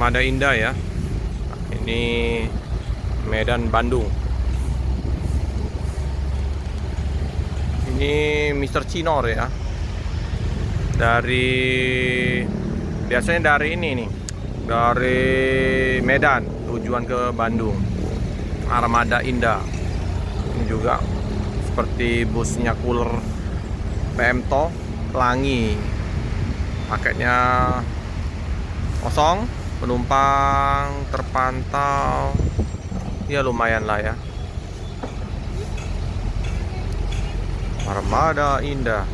Armada Indah ya. Ini Medan Bandung. Ini Mr. Cinor ya. Biasanya dari ini nih. Dari Medan tujuan ke Bandung. Armada Indah. Ini juga seperti busnya Cooler PMTO Pelangi. Paketnya kosong, penumpang terpantau ya lumayan lah ya. Armada Indah.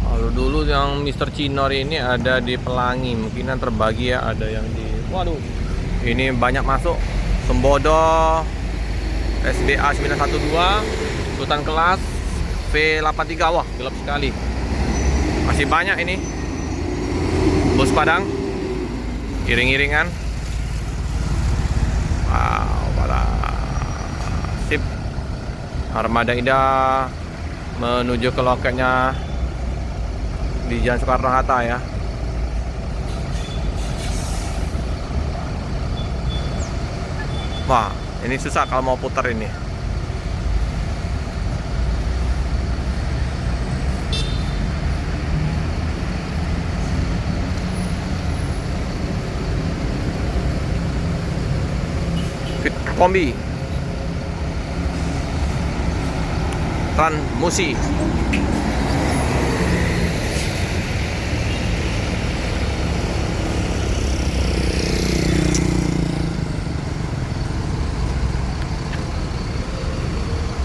Kalau dulu yang Mr. Cinor ini ada di Pelangi, mungkinan terbagi ya, ada yang di ini banyak masuk Sembodo, SBA 912, Sultan Kelas, V83. Wah, gelap sekali. Masih banyak ini. Bus Padang iring-iringan. Wow, pada sip. Armada Indah menuju ke loketnya di Jalan Soekarno-Hatta ya. Wah, ini susah kalau mau putar ini. Fit kombi. Transmusi.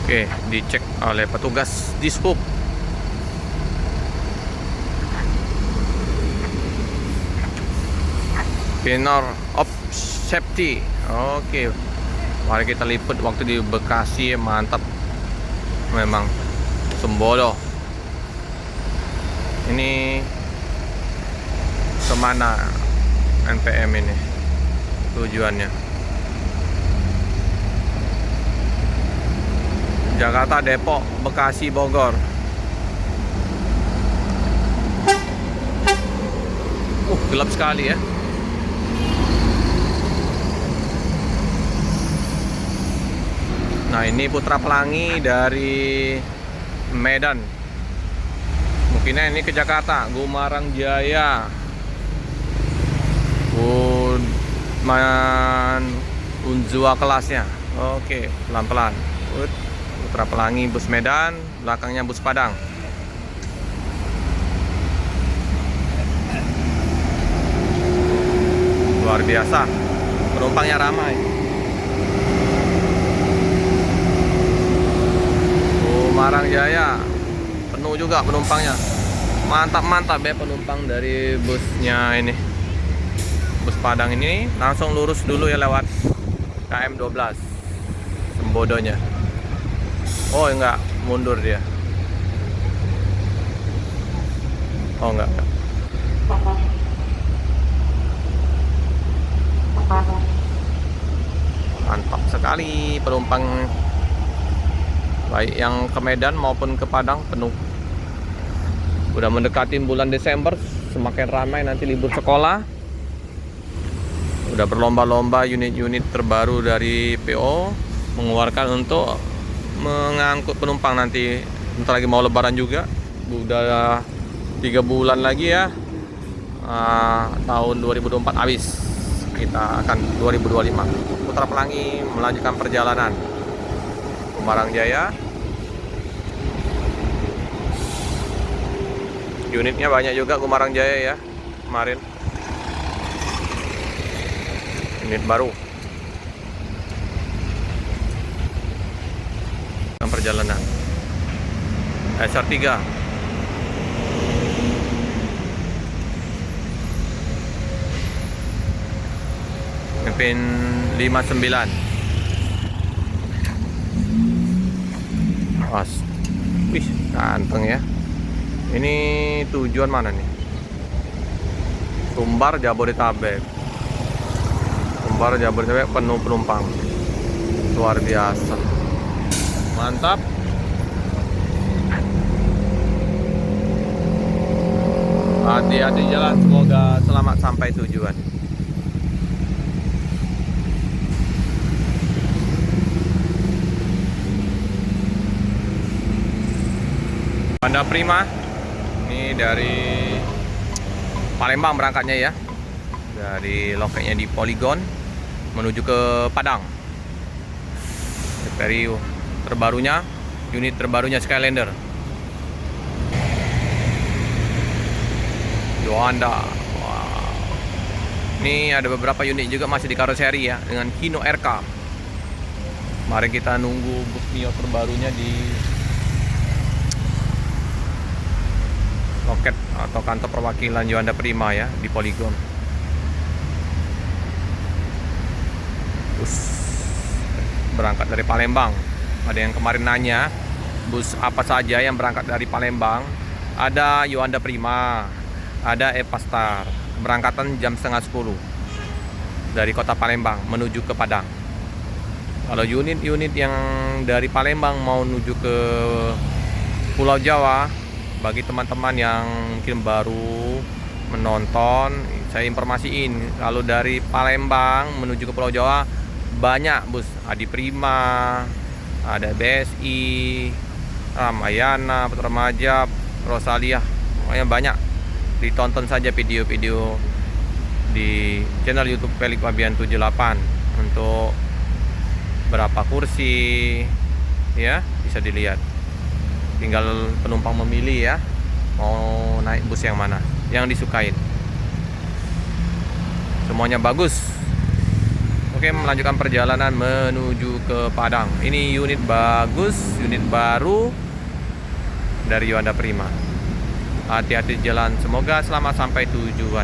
Oke, dicek oleh petugas Dishub. Pinor of safety. Oke. Mari kita liput waktu di Bekasi, mantap. Memang Sembodo. Ini kemana NPM ini tujuannya? Jakarta, Depok, Bekasi, Bogor. Gelap sekali ya. Nah, ini Putra Pelangi dari Medan. Mungkinnya ini ke Jakarta, Gumarang Jaya. Unzua kelasnya. Oke, pelan-pelan. Putra Pelangi bus Medan, belakangnya bus Padang. Luar biasa, penumpangnya ramai. Gumarang Jaya penuh juga penumpangnya. Mantap ya penumpang dari busnya ini. Bus Padang ini langsung lurus dulu ya lewat KM 12 Sembodonya. Oh enggak, mundur dia. Oh enggak. Mantap sekali penumpang, baik yang ke Medan maupun ke Padang penuh. Udah mendekati bulan Desember, semakin ramai nanti libur sekolah. Udah berlomba-lomba unit-unit terbaru dari PO mengeluarkan untuk mengangkut penumpang nanti. Bentar lagi mau lebaran juga. Udah 3 bulan lagi ya. Tahun 2024 habis. Kita akan 2025. Putra Pelangi melanjutkan perjalanan. Gumarang Jaya. Unitnya banyak juga Gumarang Jaya ya kemarin. Unit baru. Perjalanan SR3 Pemimpin 59. Wih, ganteng ya. Ini tujuan mana nih? Sumbar Jabodetabek. Sumbar Jabodetabek penuh penumpang. Luar biasa. Mantap. Hati-hati jalan, semoga selamat sampai tujuan. Yuanda Prima ini dari Palembang berangkatnya ya, dari loketnya di Polygon menuju ke Padang. Dari terbarunya, unit terbarunya Skylander Yuanda. Wow. Ini ada beberapa unit juga masih di karoseri ya, dengan Hino RK. Mari kita nunggu bus Mio terbarunya di loket atau kantor perwakilan Yuanda Prima ya, di Polygon. Bus berangkat dari Palembang. Ada yang kemarin nanya bus apa saja yang berangkat dari Palembang. Ada Yuanda Prima, ada Evastar, berangkatan jam setengah 10 dari kota Palembang menuju ke Padang. Kalau unit-unit yang dari Palembang mau menuju ke Pulau Jawa, bagi teman-teman yang mungkin baru menonton, saya informasiin kalau dari Palembang menuju ke Pulau Jawa banyak bus Adi Prima, ada BSI, Ramayana, Remaja, Rosalia, pokoknya banyak. Ditonton saja video-video di channel YouTube Felix Fabian 78 untuk berapa kursi ya, bisa dilihat. Tinggal penumpang memilih ya, mau naik bus yang mana yang disukain. Semuanya bagus. Oke, melanjutkan perjalanan menuju ke Padang. Ini unit bagus, unit baru dari Yuanda Prima. Hati-hati jalan, semoga selamat sampai tujuan.